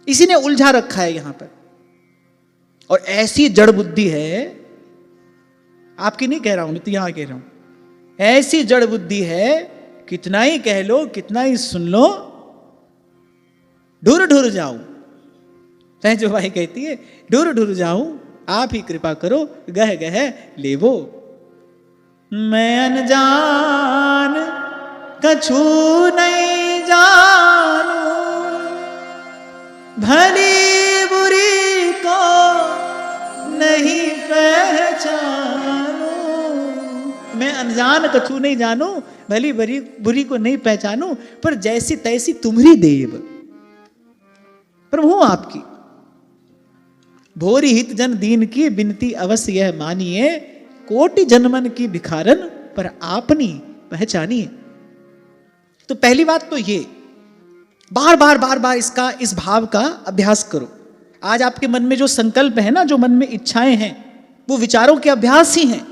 A: इसी ने उलझा रखा है यहां पर। और ऐसी जड़ बुद्धि है, आपकी नहीं कह रहा हूं, मैं तो यहां कह रहा हूं, ऐसी जड़ बुद्धि है, कितना ही कह लो, कितना ही सुन लो, ढुर ढुर जाऊं। जो भाई कहती है ढुर ढुर जाऊं, आप ही कृपा करो, गह गह लेवो। मैं अनजान कछु नहीं जानू, भली बुरी को नहीं पहचानू। मैं अनजान कछु नहीं जानू, भली बुरी को नहीं पहचानू, पर जैसी तैसी तुम्हारी देव। प्रभु आपकी भोरी हित जन दीन की बिनती अवश्य यह मानिए, कोटि जन्मन की भिखारन पर आपनी पहचानिए। तो पहली बात तो ये, बार बार इस भाव का अभ्यास करो। आज आपके मन में जो संकल्प है ना, जो मन में इच्छाएं हैं, वो विचारों के अभ्यास ही हैं।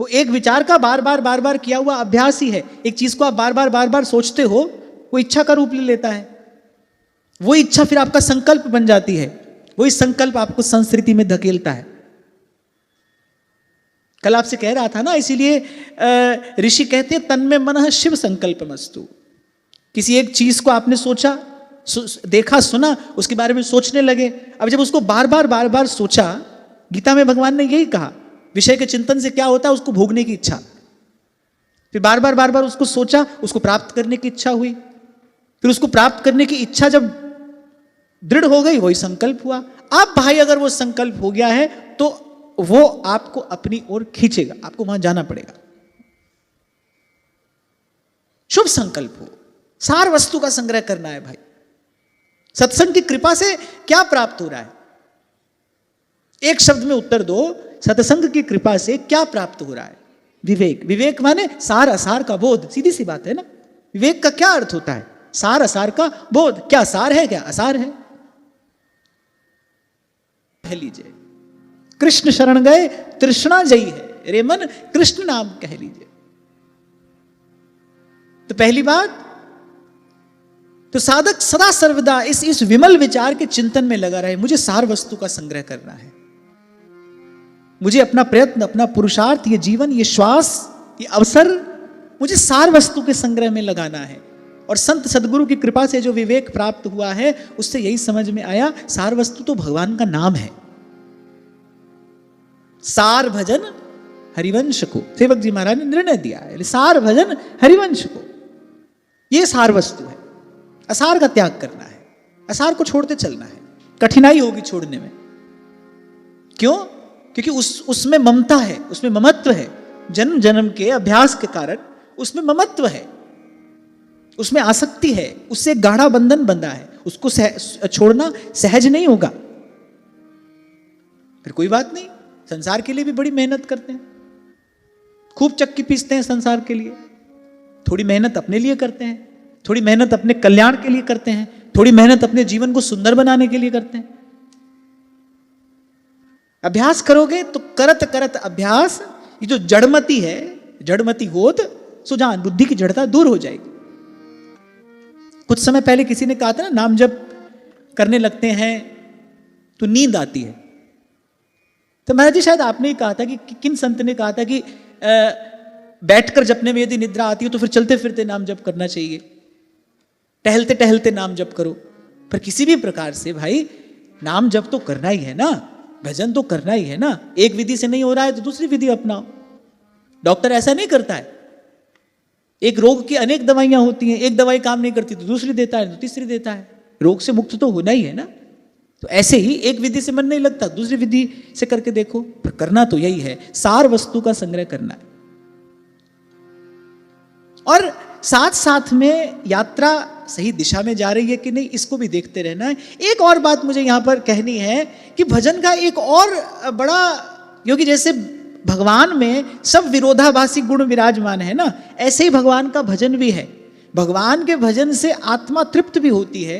A: वो एक विचार का बार बार किया हुआ अभ्यास ही है। एक चीज को आप बार बार सोचते हो, वो इच्छा का रूप ले लेता है। वो इच्छा फिर आपका संकल्प बन जाती है, वही संकल्प आपको संस्कृति में धकेलता है। कल आपसे कह रहा था ना, इसीलिए ऋषि कहते हैं तन्मे मनः शिव संकल्पमस्तु। किसी एक चीज को आपने सोचा, देखा, सुना, उसके बारे में सोचने लगे। अब जब उसको बार बार सोचा, गीता में भगवान ने यही कहा, विषय के चिंतन से क्या होता है, उसको भोगने की इच्छा। फिर बार बार उसको सोचा, उसको प्राप्त करने की इच्छा हुई। फिर उसको प्राप्त करने की इच्छा जब दृढ़ हो गई, वही संकल्प हुआ। अब भाई अगर वो संकल्प हो गया है तो वो आपको अपनी ओर खींचेगा, आपको वहां जाना पड़ेगा। शुभ संकल्प हो, सार वस्तु का संग्रह करना है भाई। सत्संग की कृपा से क्या प्राप्त हो रहा है? एक शब्द में उत्तर दो, सत्संग की कृपा से क्या प्राप्त हो रहा है? विवेक। विवेक माने सार असार का बोध। सीधी सी बात है ना। विवेक का क्या अर्थ होता है? सार असार का बोध। क्या सार है, क्या असार है? कह लीजिए, कृष्ण शरण गए तृष्णा जयी है, रे मन कृष्ण नाम कह लीजिए। तो पहली बात तो साधक सदा सर्वदा इस विमल विचार के चिंतन में लगा रहे, मुझे सार वस्तु का संग्रह करना है। मुझे अपना प्रयत्न, अपना पुरुषार्थ, ये जीवन, ये श्वास, ये अवसर मुझे सार वस्तु के संग्रह में लगाना है। और संत सदगुरु की कृपा से जो विवेक प्राप्त हुआ है, उससे यही समझ में आया, सार वस्तु तो भगवान का नाम है। सार भजन हरिवंश को, सेवक जी महाराज ने निर्णय दिया है, सार भजन हरिवंश को, यह सार वस्तु है। असार का त्याग करना है, असार को छोड़ते चलना है। कठिनाई होगी छोड़ने में। क्यों? क्योंकि उसमें ममता है, उसमें ममत्व है। जन्म जन्म के अभ्यास के कारण उसमें ममत्व है, उसमें आसक्ति है, उससे गाढ़ा बंधन बंधा है। उसको छोड़ना सहज नहीं होगा। फिर कोई बात नहीं, संसार के लिए भी बड़ी मेहनत करते हैं, खूब चक्की पीसते हैं संसार के लिए। थोड़ी मेहनत अपने लिए करते हैं, थोड़ी मेहनत अपने कल्याण के लिए करते हैं, थोड़ी मेहनत अपने जीवन को सुंदर बनाने के लिए करते हैं। अभ्यास करोगे तो करत करत अभ्यास, ये जो जड़मती है, जड़मती होत सुजान, बुद्धि की जड़ता दूर हो जाएगी। कुछ समय पहले किसी ने कहा था ना, नाम जप करने लगते हैं तो नींद आती है। तो महाराज जी शायद आपने ही कहा था कि किन संत ने कहा था कि बैठकर जपने में यदि निद्रा आती है तो फिर चलते फिरते नाम जप करना चाहिए, टहलते टहलते नाम जप करो। पर किसी भी प्रकार से भाई नाम जप तो करना ही है ना, भजन तो करना ही है ना। एक विधि से नहीं हो रहा है तो दूसरी विधि अपनाओ। डॉक्टर ऐसा नहीं करता है, एक रोग की अनेक दवाइयां होती हैं, एक दवाई काम नहीं करती तो दूसरी देता है, तो तीसरी देता है। रोग से मुक्त तो होना ही है ना। तो ऐसे ही एक विधि से मन नहीं लगता, दूसरी विधि से करके देखो। पर करना तो यही है, सार वस्तु का संग्रह करना है। और साथ साथ में यात्रा सही दिशा में जा रही है कि नहीं, इसको भी देखते रहना है। एक और बात मुझे यहां पर कहनी है कि भजन का एक और बड़ा, क्योंकि जैसे भगवान में सब विरोधाभासी गुण विराजमान है ना, ऐसे ही भगवान का भजन भी है। भगवान के भजन से आत्मा तृप्त भी होती है,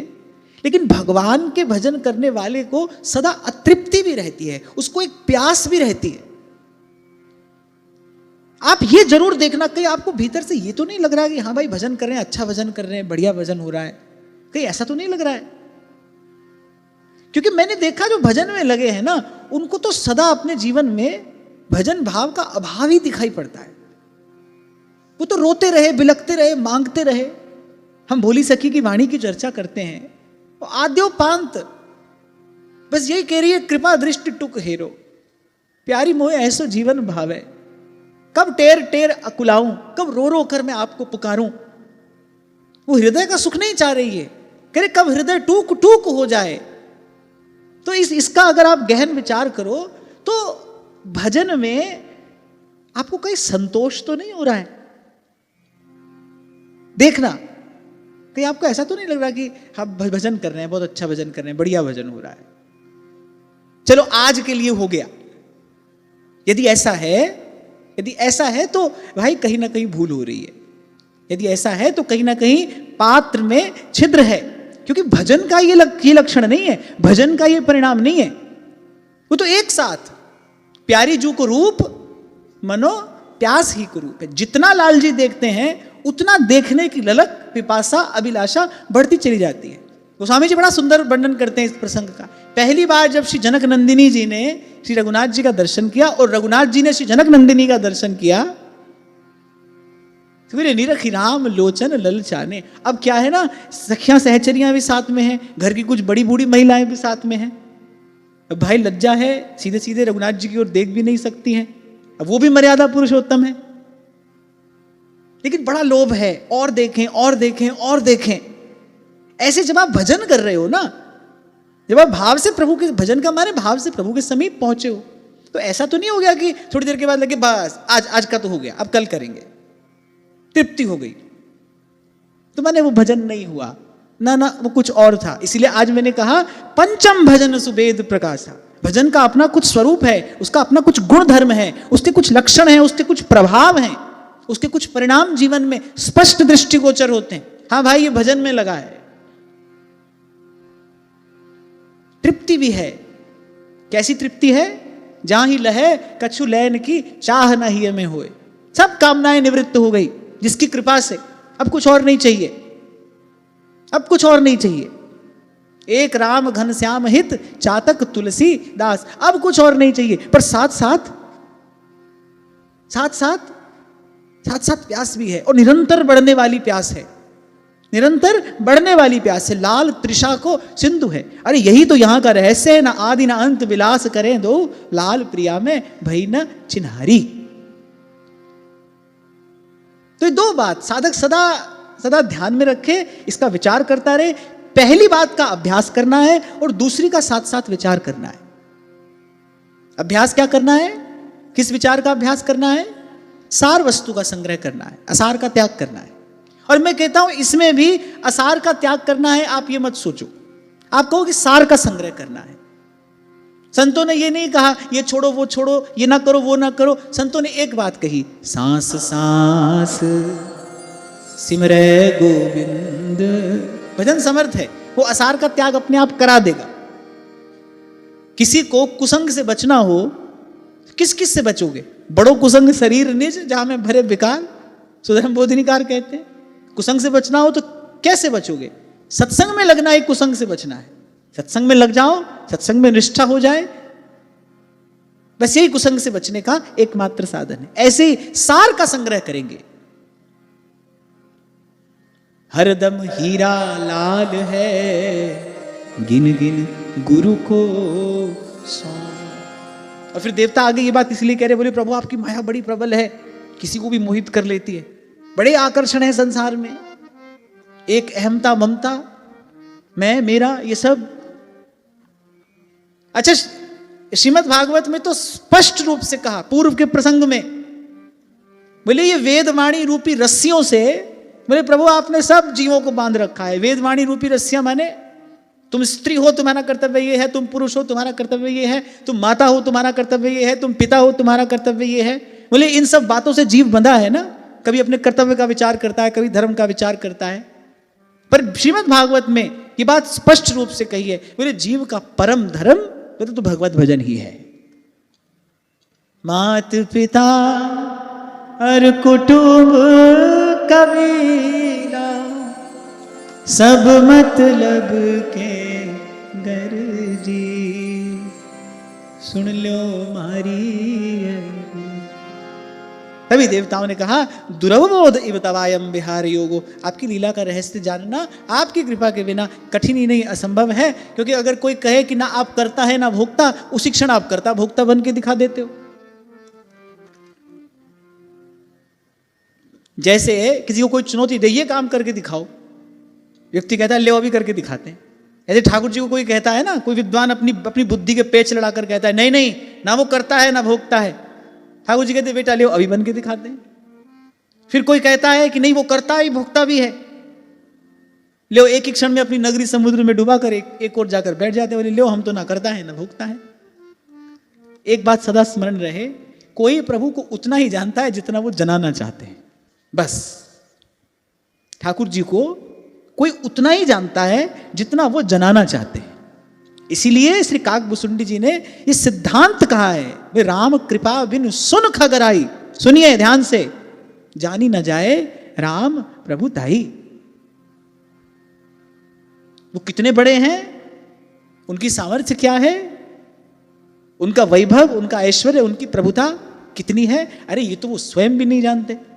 A: लेकिन भगवान के भजन करने वाले को सदा अतृप्ति भी रहती है, उसको एक प्यास भी रहती है। आप ये जरूर देखना, कहीं आपको भीतर से ये तो नहीं लग रहा है कि हाँ भाई भजन कर रहे हैं, अच्छा भजन कर रहे हैं, बढ़िया भजन हो रहा है, कहीं ऐसा तो नहीं लग रहा है। क्योंकि मैंने देखा जो भजन में लगे हैं ना, उनको तो सदा अपने जीवन में भजन भाव का अभाव ही दिखाई पड़ता है। वो तो रोते रहे, बिलखते रहे, मांगते रहे। हम भोली सखी की वाणी की चर्चा करते हैं, तो आद्योपांत बस यही कह रही है, कृपा दृष्टि टुक हेरो, प्यारी मोहे ऐसो जीवन भावे, कब टेर टेर अकुलाऊं, कब रो रो कर मैं आपको पुकारूं। वो हृदय का सुख नहीं चाह रही है, कह रहे कब हृदय टूक टूक हो जाए। तो इसका अगर आप गहन विचार करो तो भजन में आपको कहीं संतोष तो नहीं हो रहा है। देखना कहीं आपको ऐसा तो नहीं लग रहा कि हम भजन कर रहे हैं, बहुत अच्छा भजन कर रहे हैं, बढ़िया भजन हो रहा है, चलो आज के लिए हो गया। यदि ऐसा है तो भाई कहीं ना कहीं भूल हो रही है। यदि ऐसा है तो कहीं ना कहीं पात्र में छिद्र है, क्योंकि भजन का ये लक्षण नहीं है, भजन का ये परिणाम नहीं है। वो तो एक साथ प्यारी जू को रूप मनो प्यास ही को रूप है। जितना लाल जी देखते हैं उतना देखने की ललक, पिपासा, अभिलाषा बढ़ती चली जाती है। गोस्वामी जी बड़ा सुंदर वर्णन करते हैं इस प्रसंग का। पहली बार जब श्री जनक नंदिनी जी ने श्री रघुनाथ जी का दर्शन किया और रघुनाथ जी ने श्री जनक नंदिनी का दर्शन किया तो बोले निरखी राम लोचन ललचाने। अब क्या है ना, सखियां सहचरियां भी साथ में हैं, घर की कुछ बड़ी बूढ़ी महिलाएं भी साथ में हैं। अब भाई लज्जा है, सीधे सीधे रघुनाथ जी की ओर देख भी नहीं सकती हैं। अब वो भी मर्यादा पुरुषोत्तम है, लेकिन बड़ा लोभ है, और देखें और देखें और देखें। ऐसे जब आप भजन कर रहे हो ना, जब आप भाव से प्रभु के भजन का माने भाव से प्रभु के समीप पहुंचे हो, तो ऐसा तो नहीं हो गया कि थोड़ी देर के बाद लगे बस आज का तो हो गया, अब कल करेंगे, तृप्ति हो गई, तो माने वो भजन नहीं हुआ ना, वो कुछ और था। इसलिए आज मैंने कहा पंचम भजन सुवेद प्रकाशा। भजन का अपना कुछ स्वरूप है, उसका अपना कुछ गुण धर्म है, उसके कुछ लक्षण हैं, उसके कुछ प्रभाव हैं, उसके कुछ परिणाम जीवन में स्पष्ट दृष्टिगोचर होते हैं। हाँ भाई ये भजन में लगा है, तृप्ति भी है। कैसी तृप्ति है? जहां ही लहे कछु लैन की चाह न ही में होए, सब कामनाएं निवृत्त हो गई जिसकी कृपा से। अब कुछ और नहीं चाहिए, अब कुछ और नहीं चाहिए। एक राम घनश्याम हित चातक तुलसी दास, अब कुछ और नहीं चाहिए। पर साथ साथ प्यास भी है, और निरंतर बढ़ने वाली प्यास है, निरंतर बढ़ने वाली प्यास है। लाल तृषा को सिंधु है। अरे यही तो यहां का रहस्य है, ना आदि ना अंत विलास करें दो, लाल प्रिया में भई न चिन्हारी। तो ये दो बात साधक सदा सदा ध्यान में रखे, इसका विचार करता रहे। पहली बात का अभ्यास करना है और दूसरी का साथ साथ विचार करना है। अभ्यास क्या करना है? किस विचार का अभ्यास करना है? सार वस्तु का संग्रह करना है, असार का त्याग करना है। और मैं कहता हूं इसमें भी असार का त्याग करना है। आप ये मत सोचो, आप कहो कि सार का संग्रह करना है। संतों ने ये नहीं कहा ये छोड़ो वो छोड़ो, ये ना करो वो ना करो। संतों ने एक बात कही, सांस सांस सिमरे गोविंद। भजन समर्थ है, वो असार का त्याग अपने आप करा देगा। किसी को कुसंग से बचना हो, किस किस से बचोगे? बड़ो कुसंग शरीर निज जहां में भरे विकार, सुधर्म बोधिनिकार कहते हैं। कुसंग से बचना हो तो कैसे बचोगे? सत्संग में लगना एक कुसंग से बचना है। सत्संग में लग जाओ, सत्संग में निष्ठा हो जाए, बस यही कुसंग से बचने का एकमात्र साधन है। ऐसे ही सार का संग्रह करेंगे। हरदम हीरा लाल है, गिन गिन गुरु को सौंप। और फिर देवता आगे ये बात इसलिए कह रहे, बोले प्रभु आपकी माया बड़ी प्रबल है, किसी को भी मोहित कर लेती है, बड़े आकर्षण है संसार में, एक अहमता ममता, मैं मेरा, ये सब। अच्छा, श्रीमद् भागवत में तो स्पष्ट रूप से कहा, पूर्व के प्रसंग में बोले ये वेदवाणी रूपी रस्सियों से, बोले प्रभु आपने सब जीवों को बांध रखा है। वेदवाणी रूपी रस्सियां माने तुम स्त्री हो तुम्हारा कर्तव्य ये है, तुम पुरुष हो तुम्हारा कर्तव्य ये है, तुम माता हो तुम्हारा कर्तव्य ये है, तुम पिता हो तुम्हारा कर्तव्य ये है। बोले इन सब बातों से जीव बंधा है ना, कभी अपने कर्तव्य का विचार करता है, कभी धर्म का विचार करता है। पर श्रीमद् भागवत में ये बात स्पष्ट रूप से कही है, बोले जीव का परम धर्म तो भगवत भजन ही है। मात पिता और कुटुंब कबीला, सब मतलब के गर्जी, सुन लो मारी। तभी देवताओं ने कहा दुरवबोध इव तवायम विहार योगो। आपकी लीला का रहस्य जानना आपकी कृपा के बिना कठिन ही नहीं असंभव है। क्योंकि अगर कोई कहे कि ना आप करता है ना भोक्ता, उसी क्षण आप करता भोक्ता बन के दिखा देते हो। जैसे किसी को कोई चुनौती दे, ये काम करके दिखाओ, व्यक्ति कहता है ले अभी करके दिखाते हैं। ऐसे ठाकुर जी को कोई कहता है ना, कोई विद्वान अपनी बुद्धि के पेच लड़ाकर कहता है नहीं नहीं, ना वो करता है ना भोगता है। ठाकुर जी कहते बेटा ले अभी बन के दिखाते हैं। फिर कोई कहता है कि नहीं वो करता है भोगता भी है, ले एक ही क्षण में अपनी नगरी समुद्र में डुबा कर एक और जाकर बैठ जाते हैं। बोले ले हम तो ना करता है ना भोगता है। एक बात सदा स्मरण रहे, कोई प्रभु को उतना ही जानता है जितना वो जनाना चाहते हैं। बस ठाकुर जी को कोई उतना ही जानता है जितना वो जनाना चाहते हैं। इसीलिए श्री काकभूषुंडी जी ने ये सिद्धांत कहा है, वे राम कृपा बिन सुन खगराई। सुनिए ध्यान से, जानी न जाए राम प्रभु ताई। वो कितने बड़े हैं, उनकी सामर्थ्य क्या है, उनका वैभव, उनका ऐश्वर्य, उनकी प्रभुता कितनी है, अरे ये तो वो स्वयं भी नहीं जानते।